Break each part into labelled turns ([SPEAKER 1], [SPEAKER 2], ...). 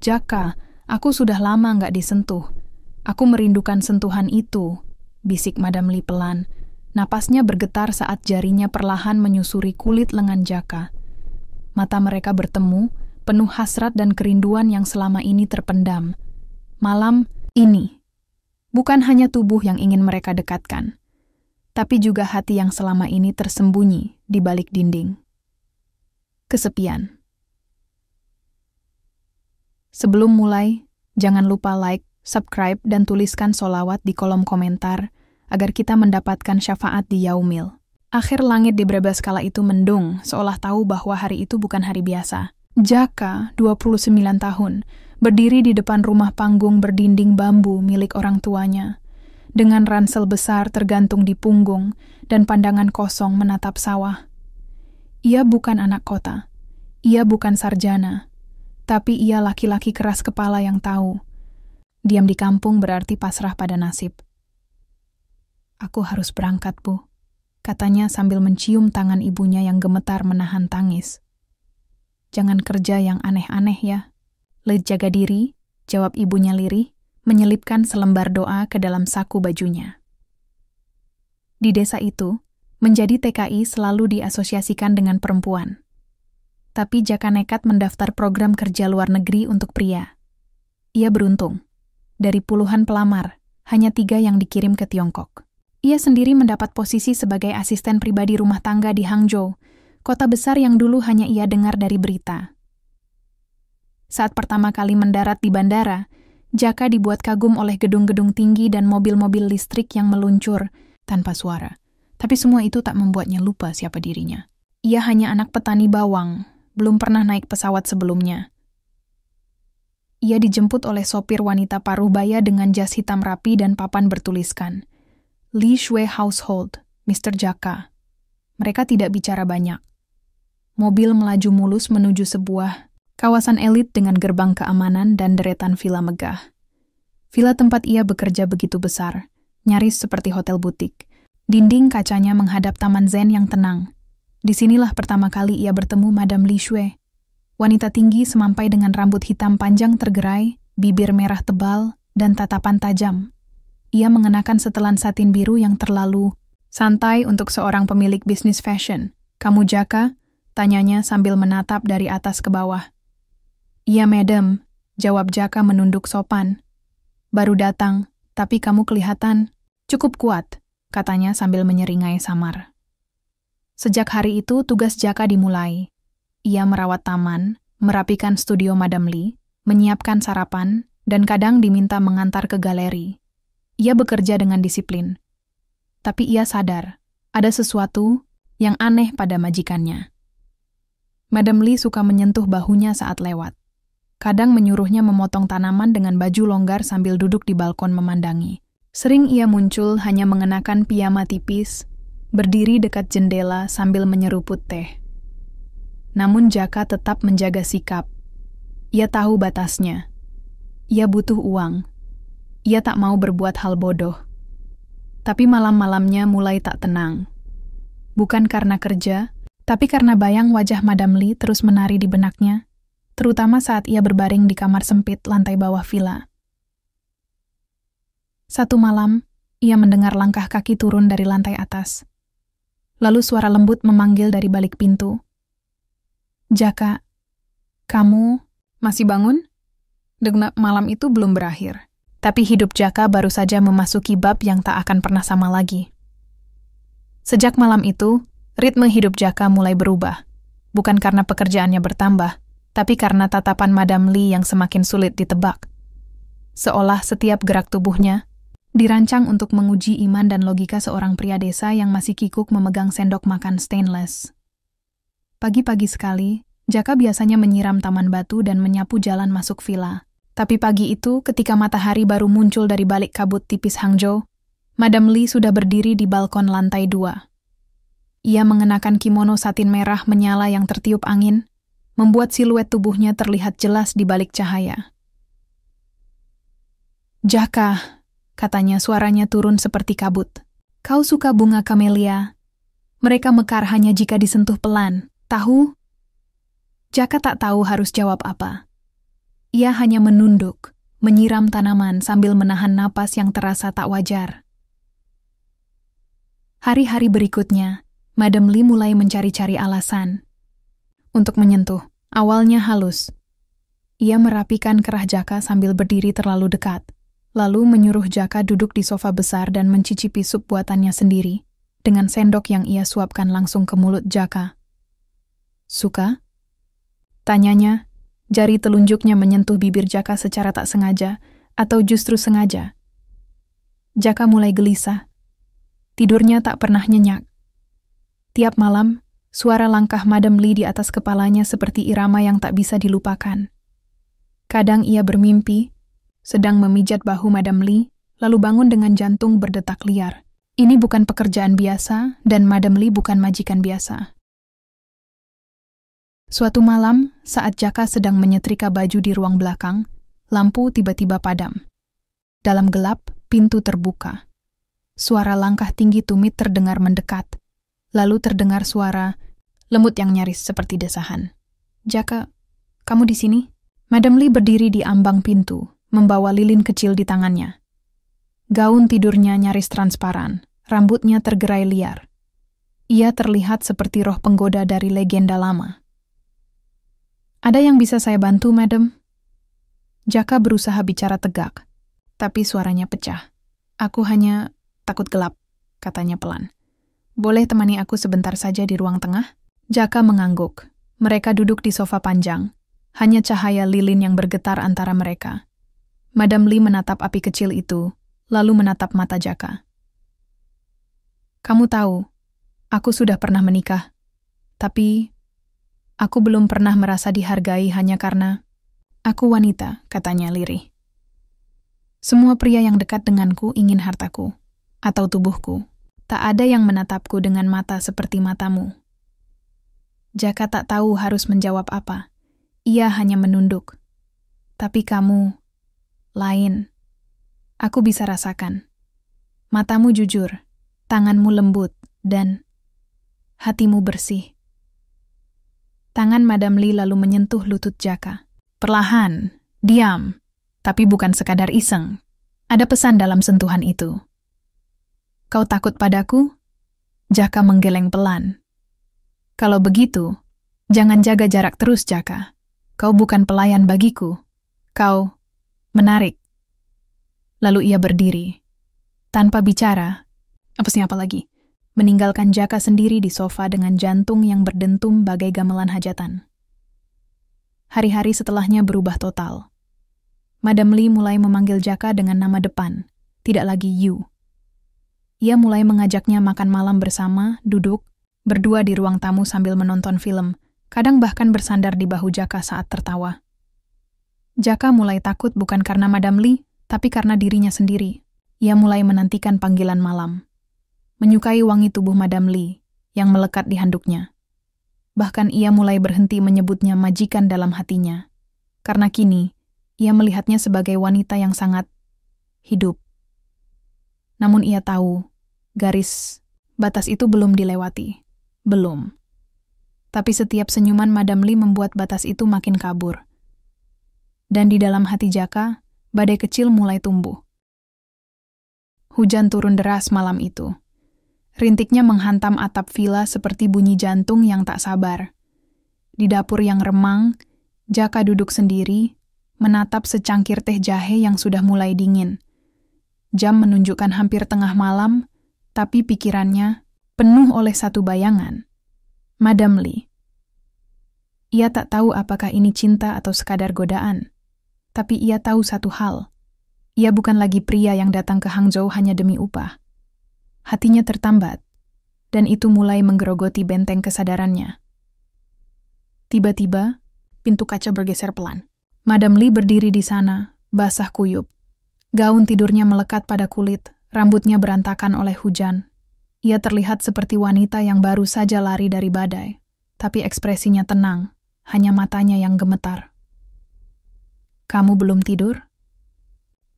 [SPEAKER 1] Jaka, aku sudah lama nggak disentuh. Aku merindukan sentuhan itu, bisik Madam Li pelan. Napasnya bergetar saat jarinya perlahan menyusuri kulit lengan Jaka. Mata mereka bertemu, penuh hasrat dan kerinduan yang selama ini terpendam. Malam ini, bukan hanya tubuh yang ingin mereka dekatkan, tapi juga hati yang selama ini tersembunyi di balik dinding. Kesepian. Sebelum mulai, jangan lupa like, subscribe, dan tuliskan sholawat di kolom komentar agar kita mendapatkan syafaat di Yaumil. Akhir langit di Brebes kala itu mendung, seolah tahu bahwa hari itu bukan hari biasa. Jaka, 29 tahun, berdiri di depan rumah panggung berdinding bambu milik orang tuanya, dengan ransel besar tergantung di punggung dan pandangan kosong menatap sawah. Ia bukan anak kota, ia bukan sarjana, tapi ia laki-laki keras kepala yang tahu. Diam di kampung berarti pasrah pada nasib. Aku harus berangkat, Bu, katanya sambil mencium tangan ibunya yang gemetar menahan tangis. Jangan kerja yang aneh-aneh ya. Jaga diri, jawab ibunya lirih, menyelipkan selembar doa ke dalam saku bajunya. Di desa itu, menjadi TKI selalu diasosiasikan dengan perempuan. Tapi Jaka nekat mendaftar program kerja luar negeri untuk pria. Ia beruntung. Dari puluhan pelamar, hanya 3 yang dikirim ke Tiongkok. Ia sendiri mendapat posisi sebagai asisten pribadi rumah tangga di Hangzhou, kota besar yang dulu hanya ia dengar dari berita. Saat pertama kali mendarat di bandara, Jaka dibuat kagum oleh gedung-gedung tinggi dan mobil-mobil listrik yang meluncur tanpa suara. Tapi semua itu tak membuatnya lupa siapa dirinya. Ia hanya anak petani bawang, belum pernah naik pesawat sebelumnya. Ia dijemput oleh sopir wanita paruh baya dengan jas hitam rapi dan papan bertuliskan, Li Shui Household, Mr. Jaka. Mereka tidak bicara banyak. Mobil melaju mulus menuju sebuah kawasan elit dengan gerbang keamanan dan deretan villa megah. Villa tempat ia bekerja begitu besar, nyaris seperti hotel butik. Dinding kacanya menghadap taman zen yang tenang. Disinilah pertama kali ia bertemu Madam Li Shui. Wanita tinggi semampai dengan rambut hitam panjang tergerai, bibir merah tebal, dan tatapan tajam. Ia mengenakan setelan satin biru yang terlalu santai untuk seorang pemilik bisnis fashion. Kamu Jaka? Tanyanya sambil menatap dari atas ke bawah. Iya, madam, jawab Jaka menunduk sopan. Baru datang, tapi kamu kelihatan cukup kuat, katanya sambil menyeringai samar. Sejak hari itu tugas Jaka dimulai. Ia merawat taman, merapikan studio Madam Li, menyiapkan sarapan, dan kadang diminta mengantar ke galeri. Ia bekerja dengan disiplin. Tapi ia sadar, ada sesuatu yang aneh pada majikannya. Madam Li suka menyentuh bahunya saat lewat. Kadang menyuruhnya memotong tanaman dengan baju longgar sambil duduk di balkon memandangi. Sering ia muncul hanya mengenakan piyama tipis, berdiri dekat jendela sambil menyeruput teh. Namun Jaka tetap menjaga sikap. Ia tahu batasnya. Ia butuh uang. Ia tak mau berbuat hal bodoh. Tapi malam-malamnya mulai tak tenang. Bukan karena kerja, tapi karena bayang wajah Madam Li terus menari di benaknya, terutama saat ia berbaring di kamar sempit lantai bawah villa. Satu malam, ia mendengar langkah kaki turun dari lantai atas. Lalu suara lembut memanggil dari balik pintu. Jaka, kamu masih bangun? Malam itu belum berakhir. Tapi hidup Jaka baru saja memasuki bab yang tak akan pernah sama lagi. Sejak malam itu, ritme hidup Jaka mulai berubah. Bukan karena pekerjaannya bertambah, tapi karena tatapan Madam Li yang semakin sulit ditebak. Seolah setiap gerak tubuhnya dirancang untuk menguji iman dan logika seorang pria desa yang masih kikuk memegang sendok makan stainless. Pagi-pagi sekali, Jaka biasanya menyiram taman batu dan menyapu jalan masuk villa. Tapi pagi itu, ketika matahari baru muncul dari balik kabut tipis Hangzhou, Madam Li sudah berdiri di balkon lantai 2. Ia mengenakan kimono satin merah menyala yang tertiup angin, membuat siluet tubuhnya terlihat jelas di balik cahaya. Jaka, katanya suaranya turun seperti kabut. Kau suka bunga kamelia? Mereka mekar hanya jika disentuh pelan, tahu? Jaka tak tahu harus jawab apa. Ia hanya menunduk, menyiram tanaman sambil menahan napas yang terasa tak wajar. Hari-hari berikutnya, Madam Li mulai mencari-cari alasan untuk menyentuh. Awalnya halus. Ia merapikan kerah Jaka sambil berdiri terlalu dekat, lalu menyuruh Jaka duduk di sofa besar dan mencicipi sup buatannya sendiri, dengan sendok yang ia suapkan langsung ke mulut Jaka. "Suka?" tanyanya, jari telunjuknya menyentuh bibir Jaka secara tak sengaja, atau justru sengaja. Jaka mulai gelisah. Tidurnya tak pernah nyenyak. Tiap malam, suara langkah Madam Li di atas kepalanya seperti irama yang tak bisa dilupakan. Kadang ia bermimpi, sedang memijat bahu Madam Li, lalu bangun dengan jantung berdetak liar. Ini bukan pekerjaan biasa, dan Madam Li bukan majikan biasa. Suatu malam, saat Jaka sedang menyetrika baju di ruang belakang, lampu tiba-tiba padam. Dalam gelap, pintu terbuka. Suara langkah tinggi tumit terdengar mendekat. Lalu terdengar suara lembut yang nyaris seperti desahan. "Jaka, kamu di sini?" Madam Li berdiri di ambang pintu, membawa lilin kecil di tangannya. Gaun tidurnya nyaris transparan, rambutnya tergerai liar. Ia terlihat seperti roh penggoda dari legenda lama. "Ada yang bisa saya bantu, Madam?" Jaka berusaha bicara tegak, tapi suaranya pecah. "Aku hanya takut gelap," katanya pelan. "Boleh temani aku sebentar saja di ruang tengah?" Jaka mengangguk. Mereka duduk di sofa panjang. Hanya cahaya lilin yang bergetar antara mereka. Madam Li menatap api kecil itu, lalu menatap mata Jaka. "Kamu tahu, aku sudah pernah menikah. Tapi, aku belum pernah merasa dihargai hanya karena aku wanita," katanya lirih. "Semua pria yang dekat denganku ingin hartaku, atau tubuhku. Tak ada yang menatapku dengan mata seperti matamu." Jaka tak tahu harus menjawab apa. Ia hanya menunduk. "Tapi kamu lain. Aku bisa rasakan. Matamu jujur, tanganmu lembut, dan hatimu bersih." Tangan Madam Li lalu menyentuh lutut Jaka. Perlahan, diam, tapi bukan sekadar iseng. Ada pesan dalam sentuhan itu. "Kau takut padaku?" Jaka menggeleng pelan. "Kalau begitu, jangan jaga jarak terus, Jaka. Kau bukan pelayan bagiku. Kau menarik." Lalu ia berdiri. Tanpa bicara, apa lagi, meninggalkan Jaka sendiri di sofa dengan jantung yang berdentum bagai gamelan hajatan. Hari-hari setelahnya berubah total. Madam Li mulai memanggil Jaka dengan nama depan, tidak lagi you. Ia mulai mengajaknya makan malam bersama, duduk, berdua di ruang tamu sambil menonton film, kadang bahkan bersandar di bahu Jaka saat tertawa. Jaka mulai takut bukan karena Madam Li, tapi karena dirinya sendiri. Ia mulai menantikan panggilan malam. Menyukai wangi tubuh Madam Li yang melekat di handuknya. Bahkan ia mulai berhenti menyebutnya majikan dalam hatinya. Karena kini, ia melihatnya sebagai wanita yang sangat hidup. Namun ia tahu, garis batas itu belum dilewati. Belum. Tapi setiap senyuman Madam Li membuat batas itu makin kabur. Dan di dalam hati Jaka, badai kecil mulai tumbuh. Hujan turun deras malam itu. Rintiknya menghantam atap villa seperti bunyi jantung yang tak sabar. Di dapur yang remang, Jaka duduk sendiri, menatap secangkir teh jahe yang sudah mulai dingin. Jam menunjukkan hampir tengah malam, tapi pikirannya penuh oleh satu bayangan. Madam Li. Ia tak tahu apakah ini cinta atau sekadar godaan. Tapi ia tahu satu hal. Ia bukan lagi pria yang datang ke Hangzhou hanya demi upah. Hatinya tertambat, dan itu mulai menggerogoti benteng kesadarannya. Tiba-tiba, pintu kaca bergeser pelan. Madam Li berdiri di sana, basah kuyup. Gaun tidurnya melekat pada kulit, rambutnya berantakan oleh hujan. Ia terlihat seperti wanita yang baru saja lari dari badai, tapi ekspresinya tenang, hanya matanya yang gemetar. "Kamu belum tidur?"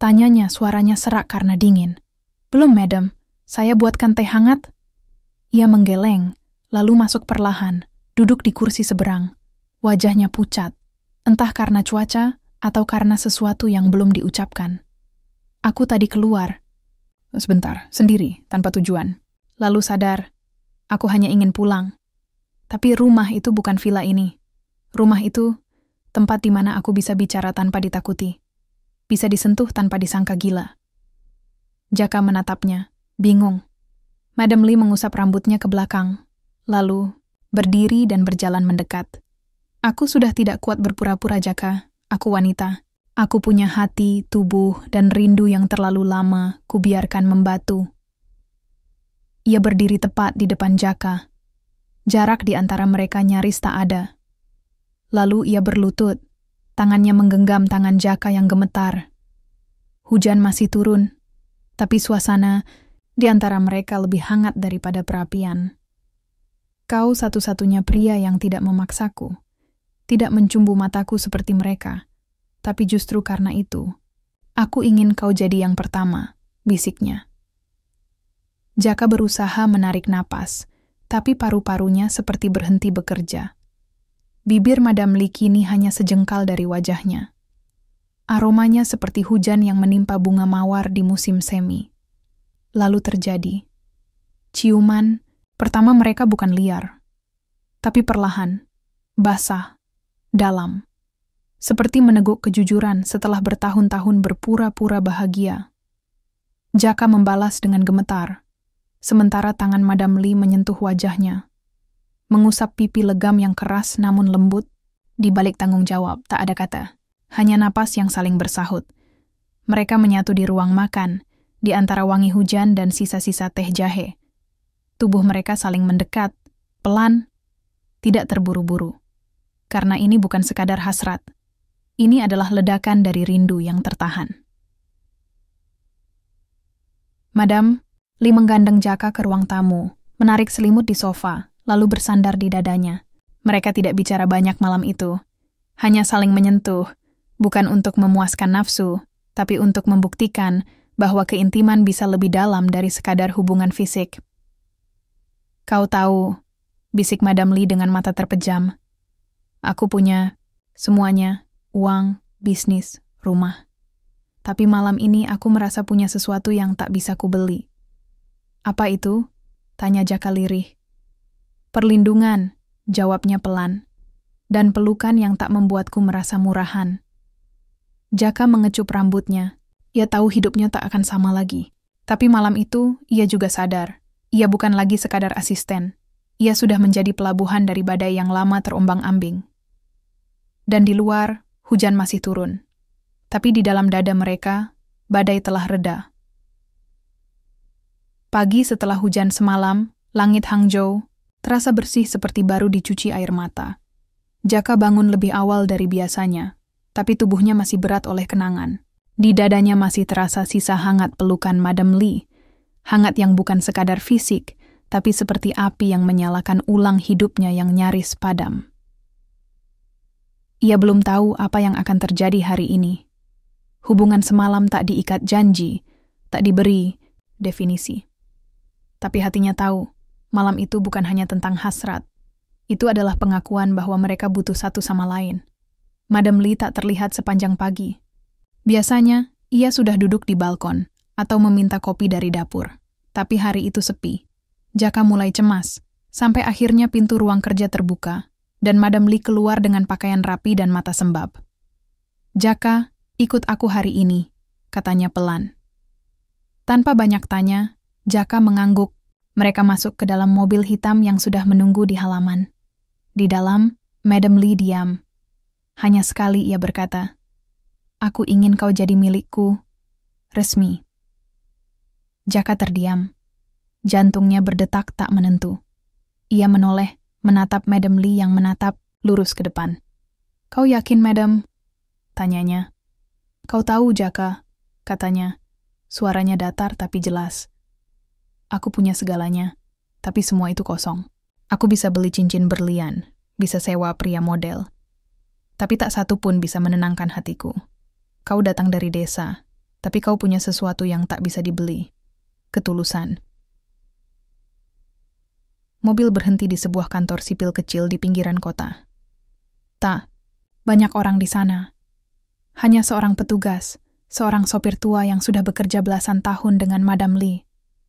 [SPEAKER 1] Tanyanya, suaranya serak karena dingin. "Belum, Madam. Saya buatkan teh hangat." Ia menggeleng, lalu masuk perlahan, duduk di kursi seberang. Wajahnya pucat, entah karena cuaca atau karena sesuatu yang belum diucapkan. Aku tadi keluar. Sebentar, sendiri, tanpa tujuan. Lalu sadar, aku hanya ingin pulang. Tapi rumah itu bukan villa ini. Rumah itu tempat di mana aku bisa bicara tanpa ditakuti. Bisa disentuh tanpa disangka gila. Jaka menatapnya, bingung. Madam Lee mengusap rambutnya ke belakang, lalu berdiri dan berjalan mendekat. Aku sudah tidak kuat berpura-pura, Jaka. Aku wanita. Aku punya hati, tubuh, dan rindu yang terlalu lama kubiarkan membatu. Ia berdiri tepat di depan Jaka. Jarak di antara mereka nyaris tak ada. Lalu ia berlutut, tangannya menggenggam tangan Jaka yang gemetar. Hujan masih turun, tapi suasana di antara mereka lebih hangat daripada perapian. Kau satu-satunya pria yang tidak memaksaku, tidak mencumbu mataku seperti mereka. Tapi justru karena itu, aku ingin kau jadi yang pertama, bisiknya. Jaka berusaha menarik napas, tapi paru-parunya seperti berhenti bekerja. Bibir Madam Lee kini hanya sejengkal dari wajahnya. Aromanya seperti hujan yang menimpa bunga mawar di musim semi. Lalu terjadi. Ciuman, pertama mereka bukan liar, tapi perlahan, basah, dalam. Seperti meneguk kejujuran setelah bertahun-tahun berpura-pura bahagia. Jaka membalas dengan gemetar, sementara tangan Madam Lee menyentuh wajahnya. Mengusap pipi legam yang keras namun lembut, di balik tanggung jawab tak ada kata, hanya napas yang saling bersahut. Mereka menyatu di ruang makan, di antara wangi hujan dan sisa-sisa teh jahe. Tubuh mereka saling mendekat, pelan, tidak terburu-buru. Karena ini bukan sekadar hasrat. Ini adalah ledakan dari rindu yang tertahan. Madam Lee menggandeng Jaka ke ruang tamu, menarik selimut di sofa, lalu bersandar di dadanya. Mereka tidak bicara banyak malam itu. Hanya saling menyentuh, bukan untuk memuaskan nafsu, tapi untuk membuktikan bahwa keintiman bisa lebih dalam dari sekadar hubungan fisik. Kau tahu, bisik Madam Lee dengan mata terpejam. Aku punya semuanya. Uang, bisnis, rumah. Tapi malam ini aku merasa punya sesuatu yang tak bisa kubeli. Apa itu? Tanya Jaka lirih. Perlindungan, jawabnya pelan. Dan pelukan yang tak membuatku merasa murahan. Jaka mengecup rambutnya. Ia tahu hidupnya tak akan sama lagi. Tapi malam itu, ia juga sadar. Ia bukan lagi sekadar asisten. Ia sudah menjadi pelabuhan dari badai yang lama terombang-ambing. Dan di luar, hujan masih turun, tapi di dalam dada mereka, badai telah reda. Pagi setelah hujan semalam, langit Hangzhou terasa bersih seperti baru dicuci air mata. Jaka bangun lebih awal dari biasanya, tapi tubuhnya masih berat oleh kenangan. Di dadanya masih terasa sisa hangat pelukan Madam Lee, hangat yang bukan sekadar fisik, tapi seperti api yang menyalakan ulang hidupnya yang nyaris padam. Ia belum tahu apa yang akan terjadi hari ini. Hubungan semalam tak diikat janji, tak diberi definisi. Tapi hatinya tahu, malam itu bukan hanya tentang hasrat. Itu adalah pengakuan bahwa mereka butuh satu sama lain. Madam Lee tak terlihat sepanjang pagi. Biasanya, ia sudah duduk di balkon atau meminta kopi dari dapur. Tapi hari itu sepi. Jaka mulai cemas, sampai akhirnya pintu ruang kerja terbuka. Dan Madam Lee keluar dengan pakaian rapi dan mata sembab. Jaka, ikut aku hari ini, katanya pelan. Tanpa banyak tanya, Jaka mengangguk. Mereka masuk ke dalam mobil hitam yang sudah menunggu di halaman. Di dalam, Madam Lee diam. Hanya sekali ia berkata, "Aku ingin kau jadi milikku, resmi." Jaka terdiam. Jantungnya berdetak tak menentu. Ia menoleh, menatap Madam Lee yang menatap lurus ke depan. "Kau yakin, Madam?" tanyanya. "Kau tahu, Jaka," katanya. Suaranya datar tapi jelas. "Aku punya segalanya, tapi semua itu kosong. Aku bisa beli cincin berlian, bisa sewa pria model. Tapi tak satu pun bisa menenangkan hatiku. Kau datang dari desa, tapi kau punya sesuatu yang tak bisa dibeli. Ketulusan." Mobil berhenti di sebuah kantor sipil kecil di pinggiran kota. "Tak, banyak orang di sana," Hanya seorang petugas, seorang sopir tua yang sudah bekerja belasan tahun dengan Madam Lee,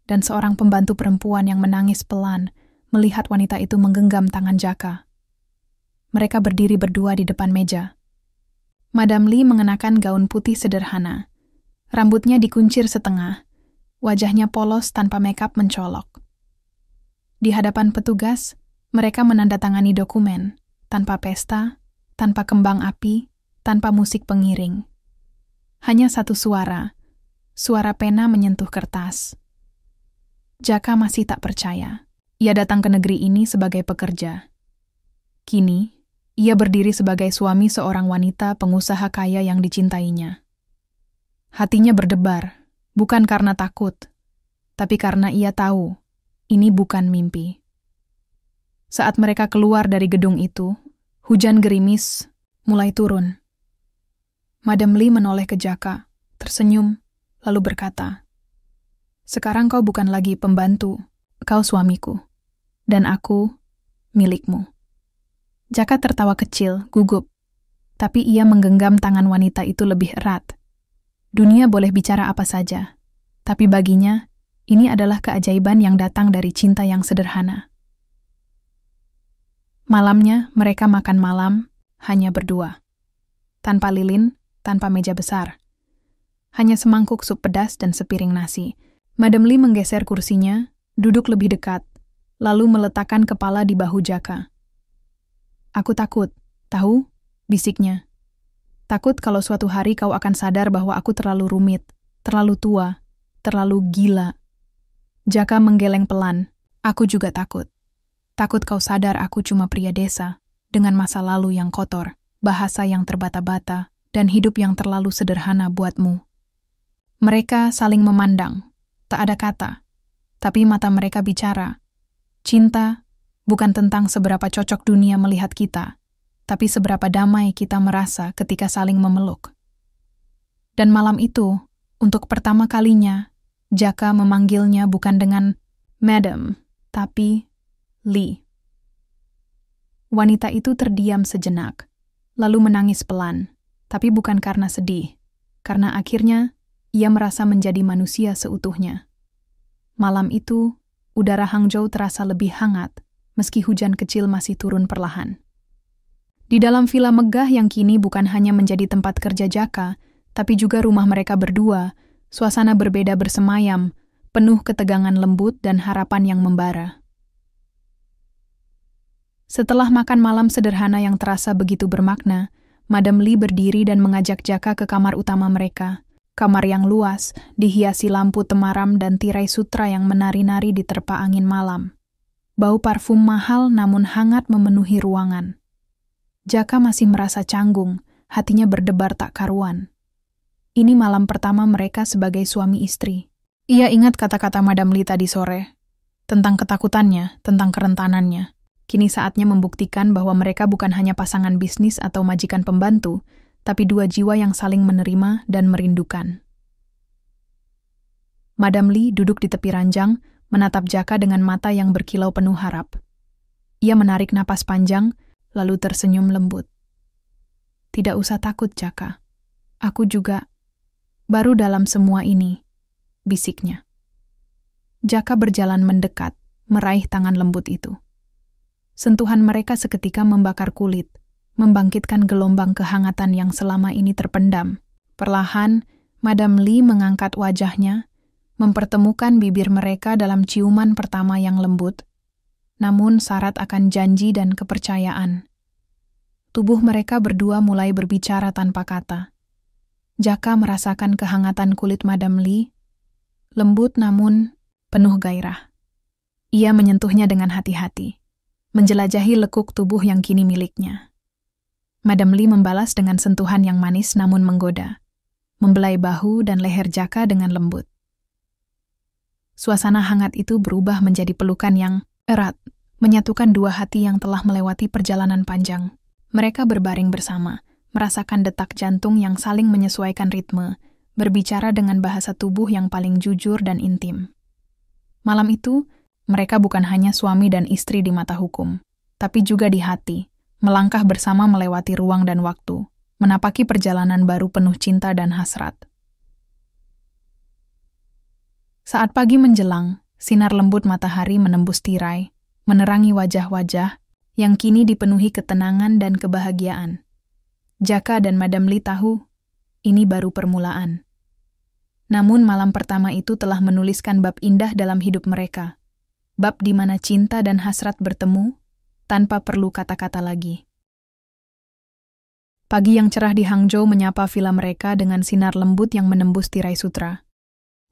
[SPEAKER 1] dan seorang pembantu perempuan yang menangis pelan melihat wanita itu menggenggam tangan Jaka. Mereka berdiri berdua di depan meja. Madam Lee mengenakan gaun putih sederhana. Rambutnya dikuncir setengah, wajahnya polos tanpa makeup mencolok. Di hadapan petugas, mereka menandatangani dokumen, tanpa pesta, tanpa kembang api, tanpa musik pengiring. Hanya satu suara pena menyentuh kertas. Jaka masih tak percaya. Ia datang ke negeri ini sebagai pekerja. Kini, ia berdiri sebagai suami seorang wanita pengusaha kaya yang dicintainya. Hatinya berdebar, bukan karena takut, tapi karena ia tahu ini bukan mimpi. Saat mereka keluar dari gedung itu, hujan gerimis mulai turun. Madam Lee menoleh ke Jaka, tersenyum, lalu berkata, "Sekarang kau bukan lagi pembantu, kau suamiku, dan aku milikmu." Jaka tertawa kecil, gugup, tapi ia menggenggam tangan wanita itu lebih erat. Dunia boleh bicara apa saja, tapi baginya, ini adalah keajaiban yang datang dari cinta yang sederhana. Malamnya, mereka makan malam hanya berdua. Tanpa lilin, tanpa meja besar. Hanya semangkuk sup pedas dan sepiring nasi. Madam Lee menggeser kursinya, duduk lebih dekat, lalu meletakkan kepala di bahu Jaka. "Aku takut, tahu?" bisiknya. "Takut kalau suatu hari kau akan sadar bahwa aku terlalu rumit, terlalu tua, terlalu gila." Jaka menggeleng pelan. "Aku juga takut. Takut kau sadar aku cuma pria desa, dengan masa lalu yang kotor, bahasa yang terbata-bata, dan hidup yang terlalu sederhana buatmu." Mereka saling memandang, tak ada kata, tapi mata mereka bicara. Cinta bukan tentang seberapa cocok dunia melihat kita, tapi seberapa damai kita merasa ketika saling memeluk. Dan malam itu, untuk pertama kalinya, Jaka memanggilnya bukan dengan Madam, tapi Lee. Wanita itu terdiam sejenak, lalu menangis pelan, tapi bukan karena sedih, karena akhirnya ia merasa menjadi manusia seutuhnya. Malam itu, udara Hangzhou terasa lebih hangat, meski hujan kecil masih turun perlahan. Di dalam villa megah yang kini bukan hanya menjadi tempat kerja Jaka, tapi juga rumah mereka berdua, suasana berbeda bersemayam, penuh ketegangan lembut dan harapan yang membara. Setelah makan malam sederhana yang terasa begitu bermakna, Madam Lee berdiri dan mengajak Jaka ke kamar utama mereka. Kamar yang luas, dihiasi lampu temaram dan tirai sutra yang menari-nari diterpa angin malam. Bau parfum mahal namun hangat memenuhi ruangan. Jaka masih merasa canggung, hatinya berdebar tak karuan. Ini malam pertama mereka sebagai suami istri. Ia ingat kata-kata Madam Lee tadi sore, tentang ketakutannya, tentang kerentanannya. Kini saatnya membuktikan bahwa mereka bukan hanya pasangan bisnis atau majikan pembantu, tapi dua jiwa yang saling menerima dan merindukan. Madam Lee duduk di tepi ranjang, menatap Jaka dengan mata yang berkilau penuh harap. Ia menarik napas panjang, lalu tersenyum lembut. "Tidak usah takut, Jaka. Aku juga baru dalam semua ini," bisiknya. Jaka berjalan mendekat, meraih tangan lembut itu. Sentuhan mereka seketika membakar kulit, membangkitkan gelombang kehangatan yang selama ini terpendam. Perlahan, Madam Lee mengangkat wajahnya, mempertemukan bibir mereka dalam ciuman pertama yang lembut, namun syarat akan janji dan kepercayaan. Tubuh mereka berdua mulai berbicara tanpa kata. Jaka merasakan kehangatan kulit Madam Lee, lembut namun penuh gairah. Ia menyentuhnya dengan hati-hati, menjelajahi lekuk tubuh yang kini miliknya. Madam Lee membalas dengan sentuhan yang manis namun menggoda, membelai bahu dan leher Jaka dengan lembut. Suasana hangat itu berubah menjadi pelukan yang erat, menyatukan dua hati yang telah melewati perjalanan panjang. Mereka berbaring bersama, merasakan detak jantung yang saling menyesuaikan ritme, berbicara dengan bahasa tubuh yang paling jujur dan intim. Malam itu, mereka bukan hanya suami dan istri di mata hukum, tapi juga di hati, melangkah bersama melewati ruang dan waktu, menapaki perjalanan baru penuh cinta dan hasrat. Saat pagi menjelang, sinar lembut matahari menembus tirai, menerangi wajah-wajah yang kini dipenuhi ketenangan dan kebahagiaan. Jaka dan Madam Lee tahu, ini baru permulaan. Namun malam pertama itu telah menuliskan bab indah dalam hidup mereka. Bab di mana cinta dan hasrat bertemu, tanpa perlu kata-kata lagi. Pagi yang cerah di Hangzhou menyapa villa mereka dengan sinar lembut yang menembus tirai sutra.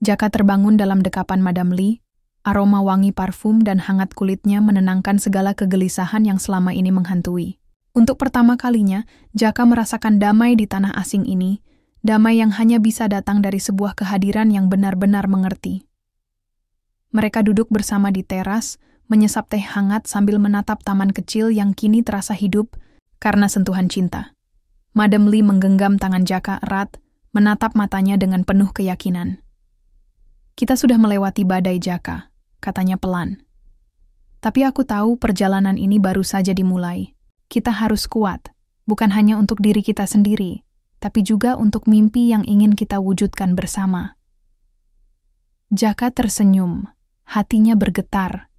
[SPEAKER 1] Jaka terbangun dalam dekapan Madam Lee, aroma wangi parfum dan hangat kulitnya menenangkan segala kegelisahan yang selama ini menghantui. Untuk pertama kalinya, Jaka merasakan damai di tanah asing ini, damai yang hanya bisa datang dari sebuah kehadiran yang benar-benar mengerti. Mereka duduk bersama di teras, menyesap teh hangat sambil menatap taman kecil yang kini terasa hidup karena sentuhan cinta. Madam Lee menggenggam tangan Jaka erat, menatap matanya dengan penuh keyakinan. "Kita sudah melewati badai, Jaka," katanya pelan. "Tapi aku tahu perjalanan ini baru saja dimulai. Kita harus kuat, bukan hanya untuk diri kita sendiri, tapi juga untuk mimpi yang ingin kita wujudkan bersama." Jaka tersenyum, hatinya bergetar.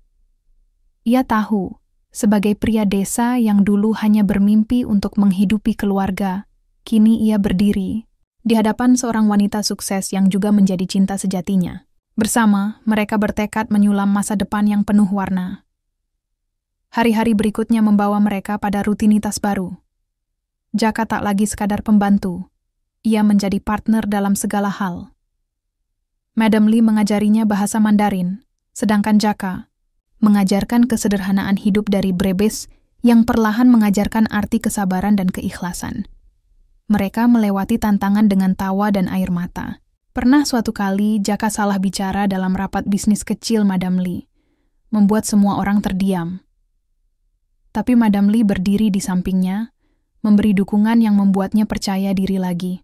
[SPEAKER 1] Ia tahu, sebagai pria desa yang dulu hanya bermimpi untuk menghidupi keluarga, kini ia berdiri di hadapan seorang wanita sukses yang juga menjadi cinta sejatinya. Bersama, mereka bertekad menyulam masa depan yang penuh warna. Hari-hari berikutnya membawa mereka pada rutinitas baru. Jaka tak lagi sekadar pembantu, ia menjadi partner dalam segala hal. Madam Lee mengajarinya bahasa Mandarin, sedangkan Jaka mengajarkan kesederhanaan hidup dari Brebes yang perlahan mengajarkan arti kesabaran dan keikhlasan. Mereka melewati tantangan dengan tawa dan air mata. Pernah suatu kali Jaka salah bicara dalam rapat bisnis kecil Madam Lee, membuat semua orang terdiam. Tapi Madam Lee berdiri di sampingnya, memberi dukungan yang membuatnya percaya diri lagi.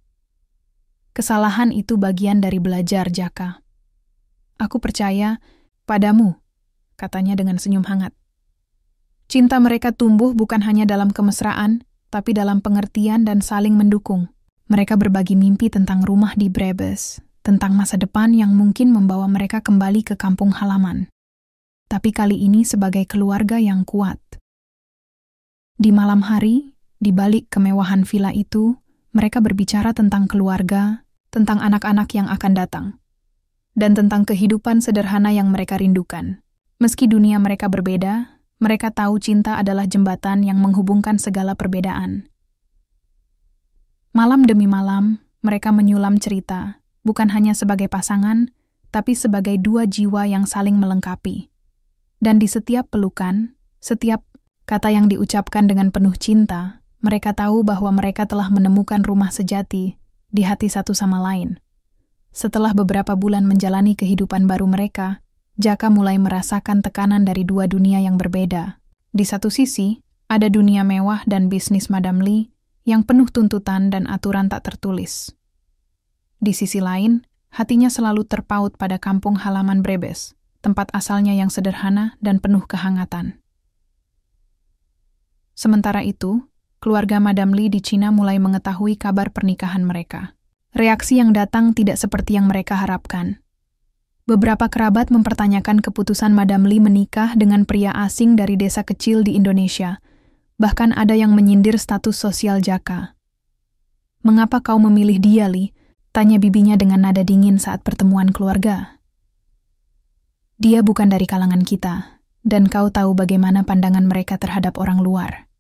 [SPEAKER 1] Kesalahan itu bagian dari belajar, Jaka. "Aku percaya padamu," katanya dengan senyum hangat. Cinta mereka tumbuh bukan hanya dalam kemesraan, tapi dalam pengertian dan saling mendukung. Mereka berbagi mimpi tentang rumah di Brebes, tentang masa depan yang mungkin membawa mereka kembali ke kampung halaman. Tapi kali ini sebagai keluarga yang kuat. Di malam hari, di balik kemewahan villa itu, mereka berbicara tentang keluarga, tentang anak-anak yang akan datang, dan tentang kehidupan sederhana yang mereka rindukan. Meski dunia mereka berbeda, mereka tahu cinta adalah jembatan yang menghubungkan segala perbedaan. Malam demi malam, mereka menyulam cerita, bukan hanya sebagai pasangan, tapi sebagai dua jiwa yang saling melengkapi. Dan di setiap pelukan, setiap kata yang diucapkan dengan penuh cinta, mereka tahu bahwa mereka telah menemukan rumah sejati di hati satu sama lain. Setelah beberapa bulan menjalani kehidupan baru mereka, Jaka mulai merasakan tekanan dari dua dunia yang berbeda. Di satu sisi, ada dunia mewah dan bisnis Madam Lee yang penuh tuntutan dan aturan tak tertulis. Di sisi lain, hatinya selalu terpaut pada kampung halaman Brebes, tempat asalnya yang sederhana dan penuh kehangatan. Sementara itu, keluarga Madam Lee di Cina mulai mengetahui kabar pernikahan mereka. Reaksi yang datang tidak seperti yang mereka harapkan. Beberapa kerabat mempertanyakan keputusan Madam Lee menikah dengan pria asing dari desa kecil di Indonesia. Bahkan ada yang menyindir status sosial Jaka. "Mengapa kau memilih dia, Lee?" tanya bibinya dengan nada dingin saat pertemuan keluarga. "Dia bukan dari kalangan kita, dan kau tahu bagaimana pandangan mereka terhadap orang luar."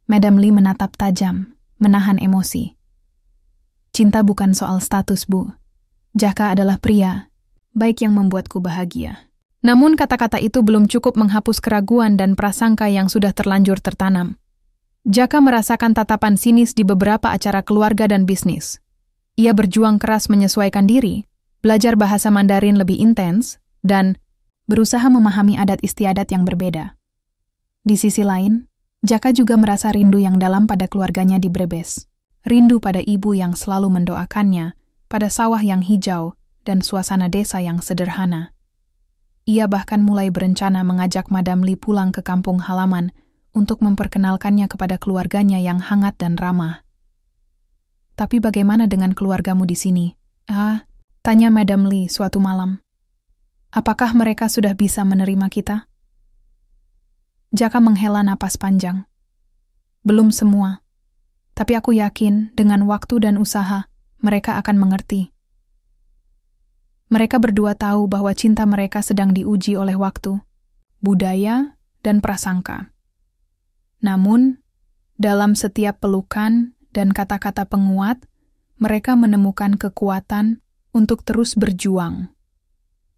[SPEAKER 1] Madam Lee menatap tajam, menahan emosi. "Cinta bukan soal status, Bu. Jaka adalah pria, baik yang membuatku bahagia." Namun kata-kata itu belum cukup menghapus keraguan dan prasangka yang sudah terlanjur tertanam. Jaka merasakan tatapan sinis di beberapa acara keluarga dan bisnis. Ia berjuang keras menyesuaikan diri, belajar bahasa Mandarin lebih intens, dan berusaha memahami adat istiadat yang berbeda. Di sisi lain, Jaka juga merasa rindu yang dalam pada keluarganya di Brebes. Rindu pada ibu yang selalu mendoakannya, pada sawah yang hijau, dan suasana desa yang sederhana. Ia bahkan mulai berencana mengajak Madam Lee pulang ke kampung halaman untuk memperkenalkannya kepada keluarganya yang hangat dan ramah. Tapi bagaimana dengan keluargamu di sini? Tanya Madam Lee suatu malam. Apakah mereka sudah bisa menerima kita? Jaka menghela napas panjang. Belum semua. Tapi aku yakin dengan waktu dan usaha, mereka akan mengerti. Mereka berdua tahu bahwa cinta mereka sedang diuji oleh waktu, budaya, dan prasangka. Namun, dalam setiap pelukan dan kata-kata penguat, mereka menemukan kekuatan untuk terus berjuang.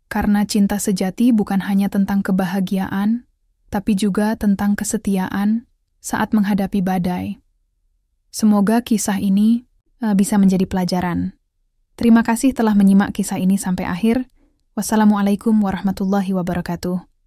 [SPEAKER 1] Karena cinta sejati bukan hanya tentang kebahagiaan, tapi juga tentang kesetiaan saat menghadapi badai. Semoga kisah ini bisa menjadi pelajaran. Terima kasih telah menyimak kisah ini sampai akhir. Wassalamualaikum warahmatullahi wabarakatuh.